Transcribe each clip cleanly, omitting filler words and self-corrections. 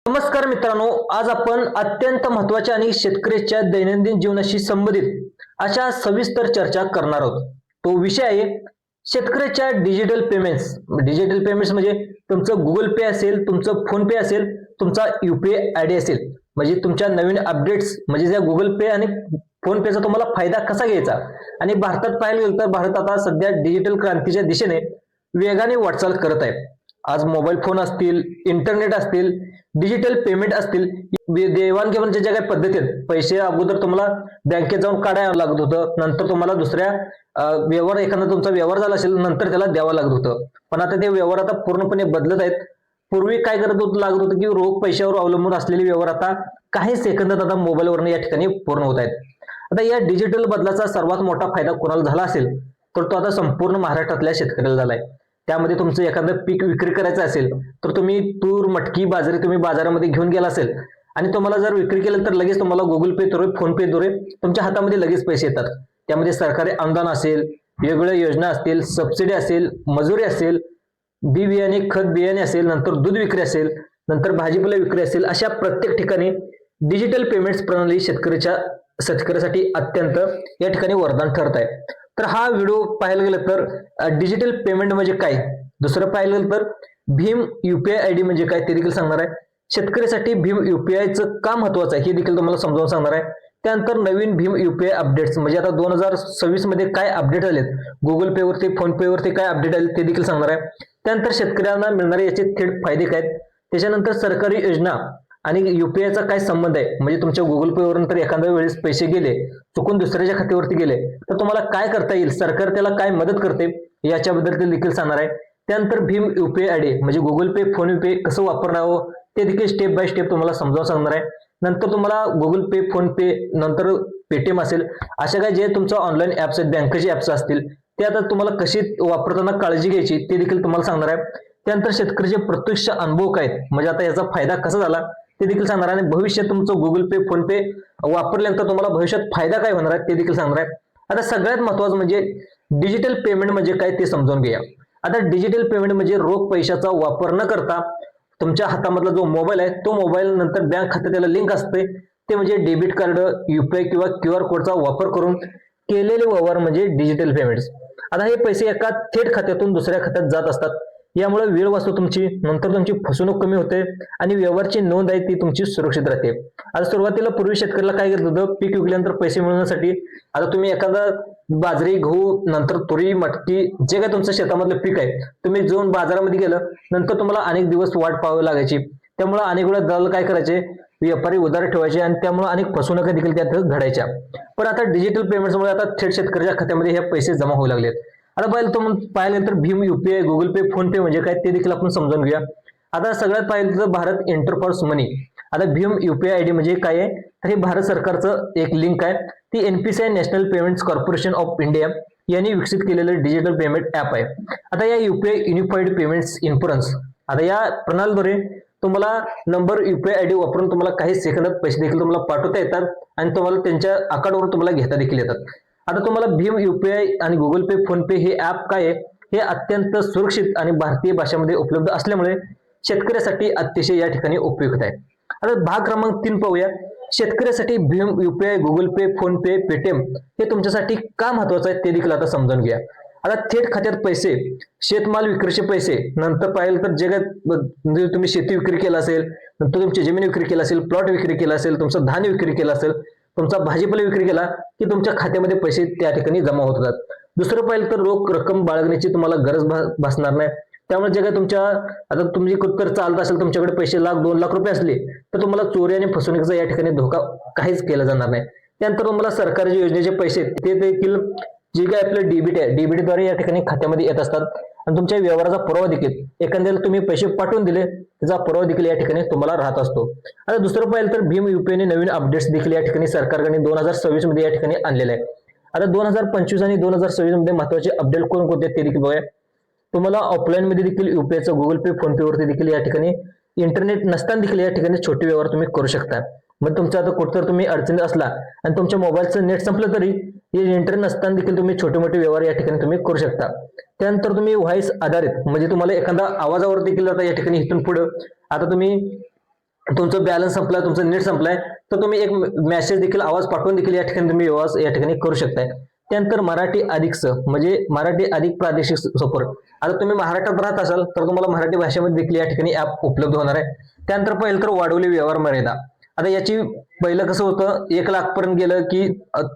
नमस्कार मित्रांनो, आज आपण अत्यंत महत्त्वाच्या आणि शेतकऱ्याच्या दैनंदिन जीवनाशी संबंधित अशा सविस्तर चर्चा करणार आहोत. तो विषय आहे शेतकऱ्याच्या डिजिटल पेमेंट्स. डिजिटल पेमेंट्स म्हणजे तुमचं गुगल पे असेल, तुमचं फोन पे असेल, तुमचा UPI आयडी असेल. म्हणजे तुमच्या नवीन अपडेट्स म्हणजे ज्या गुगल पे आणि फोन पेचा तुम्हाला फायदा कसा घ्यायचा. आणि भारतात पाहायला गेलं तर भारत आता सध्या डिजिटल क्रांतीच्या दिशेने वेगाने वाटचाल करत आहे. आज मोबाईल फोन असतील, इंटरनेट असतील, डिजिटल पेमेंट असतील, देवाणघेवाणीच्या ज्या काही पद्धती आहेत, पैसे अगोदर तुम्हाला बँकेत जाऊन काढायला लागत होतं, नंतर तुम्हाला दुसऱ्या व्यवहार एखादा तुमचा व्यवहार झाला असेल नंतर त्याला द्यावं लागत होतं. पण आता ते व्यवहार आता पूर्णपणे बदलत आहेत. पूर्वी काय लागत होतं की रोख पैशावर अवलंबून असलेले व्यवहार आता काही सेकंदात आता मोबाईलवरून या ठिकाणी पूर्ण होत आहेत. आता या डिजिटल बदलाचा सर्वात मोठा फायदा कोणाला झाला असेल तर तो आता संपूर्ण महाराष्ट्रातल्या शेतकऱ्याला झालाय. त्यामध्ये तुमचं एखादं पीक विक्री करायचं असेल तर तुम्ही तूर, मटकी, बाजरी तुम्ही बाजारामध्ये घेऊन गेला असेल आणि तुम्हाला जर विक्री केलं तर लगेच तुम्हाला गुगल पे द्वारे, फोन पे द्वारे तुमच्या हातामध्ये लगेच पैसे येतात. त्यामध्ये सरकारी अनुदान असेल, वेगवेगळ्या योजना असतील, सबसिडी असेल, मजुरी असेल, बी बियाणे, खत बियाणे असेल, नंतर दूध विक्री असेल, नंतर भाजीपाला विक्री असेल, अशा प्रत्येक ठिकाणी डिजिटल पेमेंट्स प्रणाली शेतकऱ्यासाठी अत्यंत या ठिकाणी वरदान ठरत आहे. तर हा व्हिडिओ पाहायला गेलं तर डिजिटल पेमेंट म्हणजे काय, दुसरं पाहिलं गेलं तर भीम UPI आयडी म्हणजे काय ते देखील सांगणार आहे. शेतकऱ्यासाठी भीम UPIचं का महत्वाचं आहे हे देखील तुम्हाला समजावून सांगणार आहे. त्यानंतर नवीन भीम UPI अपडेट्स म्हणजे आता 2026 मध्ये काय अपडेट आलेत, गुगल पे वरती, फोन पे वरती काय अपडेट आले ते देखील सांगणार आहे. त्यानंतर शेतकऱ्यांना मिळणारे याचे थेट फायदे काय, त्याच्यानंतर सरकारी योजना आणि UPIचा काय संबंध आहे. म्हणजे तुमच्या गुगल पे वरून तर एखाद्या वेळेस पैसे गेले, चुकून दुसऱ्याच्या खात्यावरती गेले तर तुम्हाला काय करता येईल, सरकार त्याला काय मदत करते याच्याबद्दल ते देखील सांगणार आहे. त्यानंतर भीम UPI आयडी म्हणजे गुगल पे, फोन पे कसं वापरावं ते देखील स्टेप बाय स्टेप तुम्हाला समजावून सांगणार आहे. नंतर तुम्हाला गुगल पे, फोन पे, नंतर पेटीएम असेल, अशा काय जे तुमचं ऑनलाईन ऍप्स आहेत, बँकेचे ऍप्स असतील ते आता तुम्हाला कशी वापरताना काळजी घ्यायची ते देखील तुम्हाला सांगणार आहे. त्यानंतर शेतकऱ्याचे प्रत्यक्ष अनुभव काय म्हणजे आता याचा फायदा कसा झाला ते देखील सांगणार आहे. आणि भविष्यात तुमचं गुगल पे, फोन पे वापरल्यानंतर तुम्हाला भविष्यात फायदा काय होणार आहे ते देखील सांगणार आहे. आता सगळ्यात महत्वाचं म्हणजे डिजिटल पेमेंट म्हणजे काय ते समजून घेऊया. आता डिजिटल पेमेंट म्हणजे रोख पैशाचा वापर न करता तुमच्या हातामधला जो मोबाईल आहे तो मोबाईल नंतर बँक खाते त्याला लिंक असते ते म्हणजे डेबिट कार्ड, UPI किंवा QR कोडचा वापर करून केलेले व्यवहार म्हणजे डिजिटल पेमेंट्स. आता हे पैसे एका थेट खात्यातून दुसऱ्या खात्यात जात असतात. यामुळे वेळ वाचतो तुमची, नंतर तुमची फसवणूक कमी होते आणि व्यवहारची नोंद आहे ती तुमची सुरक्षित राहते. आता सुरुवातीला पूर्वी शेतकऱ्याला काय घेत होतं, पीक विकल्यानंतर पैसे मिळवण्यासाठी आता तुम्ही एखादा बाजरी, गहू, नंतर तुरी, मटकी जे काय तुमचं शेतामधलं पीक आहे तुम्ही जाऊन बाजारामध्ये गेलं नंतर तुम्हाला अनेक दिवस वाट पाहावी लागायची. त्यामुळे अनेक वेळा दलाल काय करायचे, व्यापारी उधार ठेवायचे आणि त्यामुळे अनेक फसवणुका देखील त्यात घडायच्या. पण आता डिजिटल पेमेंट्समुळे आता थेट शेतकऱ्याच्या खात्यामध्ये हे पैसे जमा होऊ लागलेत. आता पाहिलं तर भीम UPI, गुगल पे, फोन पे म्हणजे काय ते देखील आपण समजून घेऊया. आता सगळ्यात पाहिलं तर भारत एंटरप्राइज मनी. आता भीम UPI आयडी म्हणजे काय आहे तर हे भारत सरकारचं एक लिंक आहे. ती NPCI national payments corporation of India यांनी विकसित केलेलं डिजिटल पेमेंट ऍप आहे. आता या UPI युनिफाईड पेमेंट्स इन्शुरन्स, आता या प्रणालीद्वारे तुम्हाला नंबर UPI आयडी वापरून तुम्हाला काही सेकंदात पैसे देखील तुम्हाला पाठवता येतात आणि तुम्हाला त्यांच्या अकाउंटवर तुम्हाला घेता देखील येतात. आता तुम्हाला भीम UPI आणि गुगल पे, फोन पे हे ऍप काय आहे हे अत्यंत सुरक्षित आणि भारतीय भाषेमध्ये उपलब्ध असल्यामुळे शेतकऱ्यासाठी अतिशय या ठिकाणी उपयुक्त आहे. आता भाग क्रमांक 3 पाहूया. शेतकऱ्यासाठी भीम UPI, गुगल पे, फोन पे, पेटीएम हे तुमच्यासाठी का महत्वाचं आहे ते देखील आता समजून घ्या. आता थेट खात्यात पैसे, शेतमाल विक्रीचे पैसे, नंतर पाहिलं तर जे काय तुम्ही शेती विक्री केला असेल, नंतर तुमची जमीन विक्री केला असेल, प्लॉट विक्री केला असेल, तुमचं धान्य विक्री केला असेल, तुमचा भाजीपाला विक्री केला की तुमच्या खात्यामध्ये पैसे त्या ठिकाणी जमा होतात. दुसरं पाहिलं तर रोख रक्कम बाळगण्याची तुम्हाला गरज भासणार नाही. त्यामुळे जे काय तुमच्या आता तुम्ही कुठतर चालत असेल, तुमच्याकडे पैसे लाख 2 लाख रुपये असले तर तुम्हाला चोरी आणि फसवणुकीचा या ठिकाणी धोका काहीच केला जाणार नाही. त्यानंतर तुम्हाला सरकारी योजनेचे पैसे ते देखील जे काय आपलं डेबिट आहे, डेबिटद्वारे या ठिकाणी खात्यामध्ये येत असतात आणि तुमच्या व्यवहाराचा पुरावा देखील एखाद्याला तुम्ही पैसे पाठवून दिले त्याचा पुरावा देखील या ठिकाणी तुम्हाला राहत असतो. आता दुसरं पाहिलं तर भीम UPI ने नवीन अपडेट्स देखील या ठिकाणी सरकारने 2026 मध्ये या ठिकाणी आणलेले आहे. आता 2025 आणि 2026 मध्ये महत्वाचे अपडेट कोणकोणते ते देखील बघूया. तुम्हाला ऑफलाईन मध्ये देखील UPIचं, गुगल पे, फोन पे वरती देखील या ठिकाणी इंटरनेट नसताना देखील या ठिकाणी छोटे व्यवहार तुम्ही करू शकता. मग तुमचं आता कुठतर तुम्ही अडचणीत असला आणि तुमच्या मोबाईलचं नेट संपलं तरी इंटरनेट नसताना देखील तुम्ही छोटे मोठे व्यवहार या ठिकाणी तुम्ही करू शकता. त्यानंतर तुम्ही व्हॉइस आधारित म्हणजे तुम्हाला एखादा आवाजावर देखील आता या ठिकाणी इथून पुढे आता तुम्ही तुमचं बॅलन्स संपला, तुमचं नेट संपलाय, तर तुम्ही एक मेसेज देखील, आवाज पाठवून देखील या ठिकाणी तुम्ही व्यवहार या ठिकाणी करू शकताय. त्यानंतर मराठी अधिकच म्हणजे मराठी अधिक प्रादेशिक सपोर्ट. आता तुम्ही महाराष्ट्रात राहत असाल तर तुम्हाला मराठी भाषेमध्ये देखील या ठिकाणी ऍप उपलब्ध होणार आहे. त्यानंतर पहिलं तर वाढवली व्यवहार मर्यादा. आता याची पहिलं कसं होतं, 1,00,000 पर्यंत गेलं की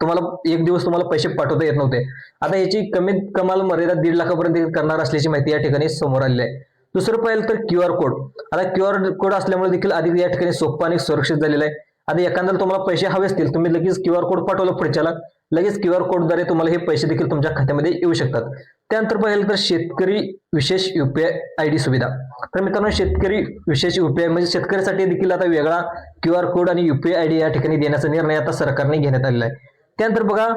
तुम्हाला एक दिवस तुम्हाला पैसे पाठवता येत नव्हते. आता याची कमीत कमाल मर्यादा 1.5 लाखापर्यंत करणार असल्याची माहिती या ठिकाणी समोर आलेली आहे. दुसरं पाहिलं तर QR कोड. आता QR कोड असल्यामुळे देखील अधिक या ठिकाणी सोपं आणि सुरक्षित झालेलं आहे. आता एखाद्याला तुम्हाला पैसे हवे असतील, तुम्ही लगेच QR कोड पाठवलं पुढच्याला, लगेच QR कोडद्वारे तुम्हाला हे पैसे देखील तुमच्या खात्यामध्ये येऊ शकतात. त्यानंतर पाहिलं तर शेतकरी विशेष UPI ID सुविधा. तर मित्रांनो, शेतकरी विशेष UPI म्हणजे शेतकऱ्यासाठी देखील आता वेगळा QR कोड आणि UPI ID या ठिकाणी देण्याचा निर्णय आता सरकारने घेण्यात आलेला आहे. त्यानंतर बघा,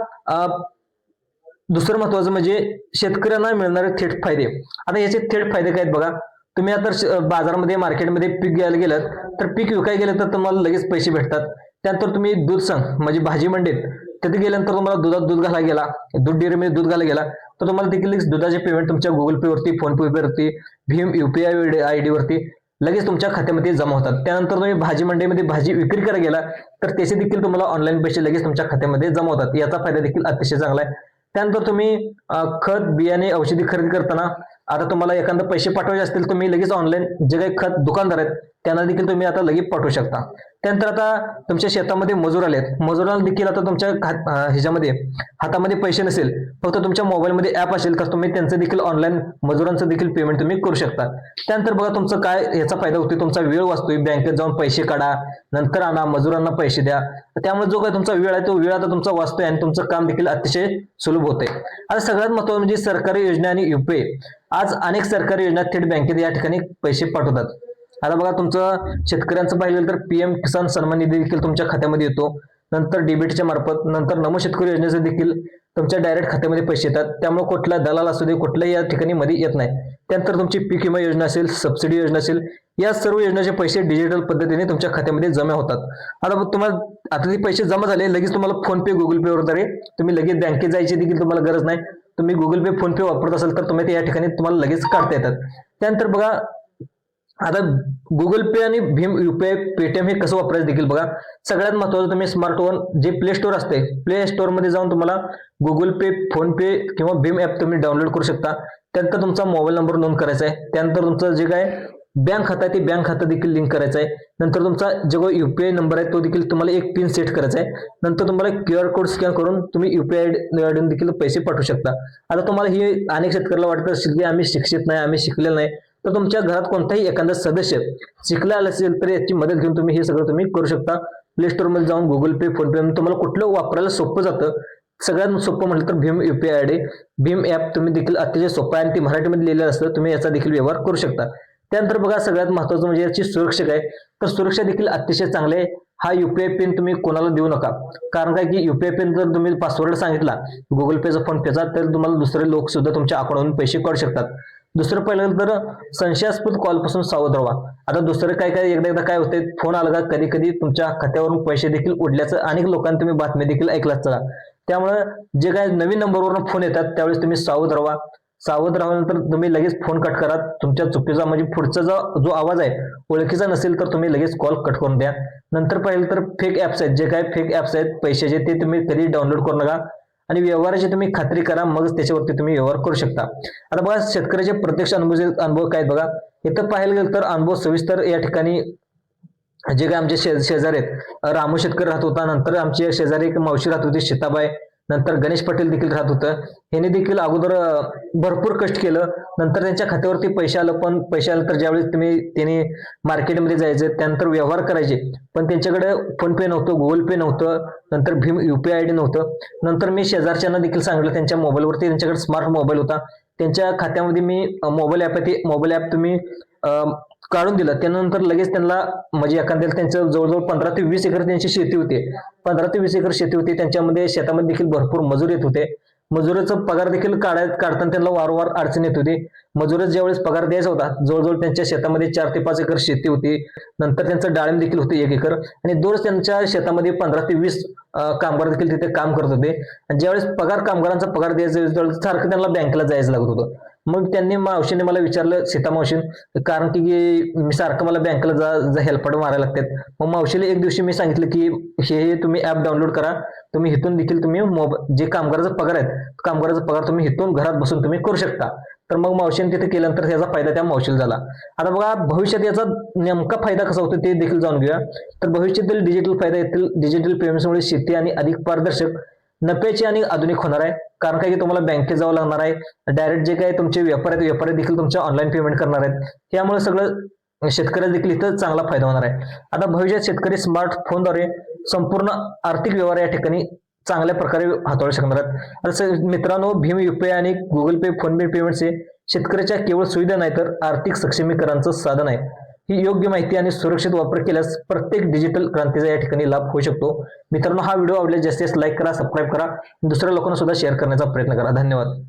दुसरं महत्वाचं म्हणजे शेतकऱ्यांना मिळणारे थेट फायदे. आता याचे थेट फायदे काय आहेत बघा. तुम्ही आता बाजारामध्ये मार्केटमध्ये पीक घ्यायला गेलात तर पीक विकायला गेलं तर तुम्हाला लगेच पैसे भेटतात. त्यानंतर तुम्ही दूध संघ म्हणजे भाजी मंडईत तिथे गेल्यानंतर तुम्हाला दुधात दूध घालायला गेला, दूध डेअरीमध्ये दूध घालायला गेला तर तुम्हाला देखील दुधाचे पेमेंट तुमच्या गुगल पे वरती, फोन पे वरती, भीम UPI ID वरती लगेच तुमच्या खात्यामध्ये जमा होतात. त्यानंतर तुम्ही भाजी मंडईमध्ये भाजी विक्री करायला गेला तर त्याचे देखील तुम्हाला ऑनलाईन पैसे लगेच तुमच्या खात्यामध्ये जमा होतात. याचा फायदा देखील अतिशय चांगला आहे. त्यानंतर तुम्ही खत, बियाणे, औषधी खरेदी करताना आता तुम्हाला एखादं पैसे पाठवायचे असतील, तुम्ही लगेच ऑनलाईन जे काही खत दुकानदार आहेत त्यांना देखील तुम्ही आता लगेच पाठवू शकता. त्यानंतर आता तुमच्या शेतामध्ये मजूर आलेत, मजुरांना देखील आता तुमच्या ह्याच्यामध्ये हातामध्ये पैसे नसेल, फक्त तुमच्या मोबाईलमध्ये ऍप असेल तर तुम्ही त्यांचं देखील ऑनलाईन मजुरांचं देखील पेमेंट तुम्ही करू शकता. त्यानंतर बघा तुमचं काय याचा फायदा होतोय, तुमचा वेळ वाचतोय. बँकेत जाऊन पैसे काढा, नंतर आणा, मजुरांना पैसे द्या. त्यामुळे जो काय तुमचा वेळ आहे तो वेळ आता तुमचा वाचतोय आणि तुमचं काम देखील अतिशय सुलभ होतंय. आता सगळ्यात महत्त्वाचं म्हणजे सरकारी योजना आणि UPI. आज अनेक सरकारी योजना थेट बँकेत या ठिकाणी पैसे पाठवतात. आता बघा, तुमचं शेतकऱ्यांचं पाहिलं तर PM किसान सन्मान निधी देखील तुमच्या खात्यामध्ये येतो. नंतर डीबीटीच्या मार्फत, नंतर नमो शेतकरी योजनेचे देखील तुमच्या डायरेक्ट खात्यामध्ये पैसे येतात. त्यामुळे कुठला दलाल असू दे, कुठल्याही या ठिकाणी मध्ये येत नाही. त्यानंतर तुमची पीक विमा योजना असेल, सबसिडी योजना असेल, या सर्व योजनेचे पैसे डिजिटल पद्धतीने तुमच्या खात्यामध्ये जमा होतात. आता तुम्हाला आता ते पैसे जमा झाले, लगेच तुम्हाला फोन पे, गुगल पे वगैरे तुम्ही लगेच बँकेत जायची देखील तुम्हाला गरज नाही. तुम्ही गुगल पे, फोन पे वापरत असाल तर तुम्ही ते या ठिकाणी तुम्हाला लगेच काढता येतात. त्यानंतर बघा, आता गुगल पे आणि भीम UPI, पेटीएम हे कसं वापरायचं देखील बघा. सगळ्यात महत्त्वाचं, तुम्ही स्मार्टफोन जे प्ले स्टोअर असते, प्ले स्टोअर मध्ये जाऊन तुम्हाला गुगल पे, फोन पे किंवा भीम ऍप तुम्ही डाउनलोड करू शकता. त्यानंतर तुमचा मोबाईल नंबर नोंद करायचा आहे. त्यानंतर तुमचं जे काय बँक खाता आहे ते बँक खातं देखील लिंक करायचं आहे. नंतर तुमचा जो UPI नंबर आहे तो देखील तुम्हाला एक पिन सेट करायचा आहे. नंतर तुम्हाला QR कोड स्कॅन करून तुम्ही UPI ID देखील पैसे पाठवू शकता. आता तुम्हाला हे अनेक शेतकऱ्याला वाटत असेल की आम्ही शिक्षित नाही, आम्ही शिकलेलं नाही, तर तुमच्या घरात कोणताही एखादा सदस्य शिकला असेल तर याची मदत घेऊन तुम्ही हे सगळं तुम्ही करू शकता. प्ले स्टोअर मध्ये जाऊन गुगल पे, फोन पे तुम्हाला कुठलं वापरायला सोपं जातं. सगळ्यात सोपं म्हटलं तर Bhim UPI ID, Bhim app तुम्ही देखील अतिशय सोपं आहे आणि ती मराठीमध्ये लिहिलेलं असतं, तुम्ही याचा देखील व्यवहार करू शकता. त्यानंतर बघा, सगळ्यात महत्त्वाचं म्हणजे याची सुरक्षा काय, तर सुरक्षा देखील अतिशय चांगली आहे. हा UPI पिन तुम्ही कोणाला देऊ नका. कारण काय की UPI पिन जर तुम्ही पासवर्ड सांगितला गुगल पेचा, फोन पेचा, तर तुम्हाला दुसरे लोक सुद्धा तुमच्या अकाउंटवरून पैसे काढू शकतात. दुसरं पहिलं तर संशयास्पद कॉलपासून सावध राहा. आता दुसरं काय एकदा काय होतंय, फोन आला का कधी कधी तुमच्या खात्यावरून पैसे देखील उडल्याचं अनेक लोकांनी तुम्ही बातम्या देखील ऐकलाच चला. त्यामुळे जे काय नवीन नंबरवरून फोन येतात त्यावेळेस तुम्ही सावध राहा. सावध राहिल्यानंतर तुम्ही लगेच फोन कट करा. तुमच्या चुकीचा म्हणजे पुढचा जो आवाज आहे ओळखीचा नसेल तर तुम्ही लगेच कॉल कट करून द्या. नंतर पाहिलं तर फेक ऍप्स आहेत, जे काय फेक ऍप्स आहेत पैशाचे, ते तुम्ही कधी डाउनलोड करू नका आणि व्यवहाराची तुम्ही खात्री करा, मगच त्याच्यावरती तुम्ही व्यवहार करू शकता. आता बघा, शेतकऱ्याचे प्रत्यक्ष अनुभव काय बघा. इथं पाहायला गेलं तर अनुभव सविस्तर या ठिकाणी जे काय आमचे शेजारी आहेत, रामू शेतकरी राहत होता, नंतर आमचे शेजारी एक मावशी राहत होती सीताबाई, नंतर गणेश पटेल देखील राहत होतं. ह्यांनी देखील अगोदर भरपूर कष्ट केलं, नंतर त्यांच्या खात्यावरती पैसे आलं. पण पैसे आलं तर ज्यावेळेस त्यांनी मार्केटमध्ये जायचं, त्यानंतर व्यवहार करायचे, पण त्यांच्याकडे फोन पे नव्हतं, गुगल पे नव्हतं, नंतर भीम UPI ID नव्हतं. नंतर मी शेजारच्यांना देखील सांगितलं, त्यांच्या मोबाईलवरती त्यांच्याकडे स्मार्ट मोबाईल होता, त्यांच्या खात्यामध्ये मी मोबाईल ऍप आहे ते मोबाईल ऍप तुम्ही काढून दिलं. त्यानंतर लगेच त्यांना म्हणजे एखाद्याला त्यांचं जवळजवळ 15 ते 20 एकर त्यांची शेती होती. 15 ते 20 एकर शेती होती. त्यांच्यामध्ये शेतामध्ये देखील भरपूर मजूर येत होते. मजुराचा पगार देखील काढताना त्यांना वारंवार अडचण येत होती. मजुराचा ज्यावेळेस पगार द्यायचा होता, जवळजवळ त्यांच्या शेतामध्ये 4 ते 5 एकर शेती होती. नंतर त्यांचं डाळिंब देखील होते 1 एकर आणि दररोज त्यांच्या शेतामध्ये 15 ते 20 कामगार देखील तिथे काम करत होते आणि ज्यावेळेस कामगारांचा पगार द्यायचा त्यावेळेस सारखं त्यांना बँकेला जायचं लागत होतं. मग त्यांनी मावशीने मला विचारलं, सीता मावशी, कारण की मी सारखं मला बँकेला जा हेल्पाट मारायला लागतात. मग मावशीला एक दिवशी मी सांगितलं की हे तुम्ही ऍप डाउनलोड करा, तुम्ही इथून देखील तुम्ही जे कामगाराचा पगार आहे कामगाराचा पगार तुम्ही इथून घरात बसून तुम्ही करू शकता. तर मग मावशीने तिथे केल्यानंतर त्याचा फायदा त्या मावशीला झाला. आता बघा भविष्यात याचा नेमका फायदा कसा होतो ते देखील जाणून घेऊया. तर भविष्यातील डिजिटल फायदा येथील डिजिटल पेमेंट्समुळे शेती आणि अधिक पारदर्शक, नफ्याची आणि आधुनिक होणार आहे. कारण काय की तुम्हाला बँकेत जावं लागणार आहे. डायरेक्ट जे काही तुमचे व्यापारी देखील तुमच्या ऑनलाईन पेमेंट करणार आहेत. त्यामुळे सगळं शेतकऱ्याला देखील इथं चांगला फायदा होणार आहे. आता भविष्यात शेतकरी स्मार्टफोनद्वारे संपूर्ण आर्थिक व्यवहार या ठिकाणी चांगल्या प्रकारे हाताळू शकणार आहेत. असं मित्रांनो, भीम UPI आणि गुगल पे, फोन पे पेमेंट्स हे शेतकऱ्याच्या केवळ सुविधा नाही तर आर्थिक सक्षमीकरणाचं साधन आहे. ही योग्य माहिती आणि सुरक्षित वापर केल्यास प्रत्येक डिजिटल क्रांतीचा या ठिकाणी लाभ होऊ शकतो. मित्रांनो, हा व्हिडिओ आवडल्यास जास्तीत जास्त लाईक करा, सबस्क्राईब करा, दुसऱ्या लोकांना सुद्धा शेअर करण्याचा प्रयत्न करा. धन्यवाद.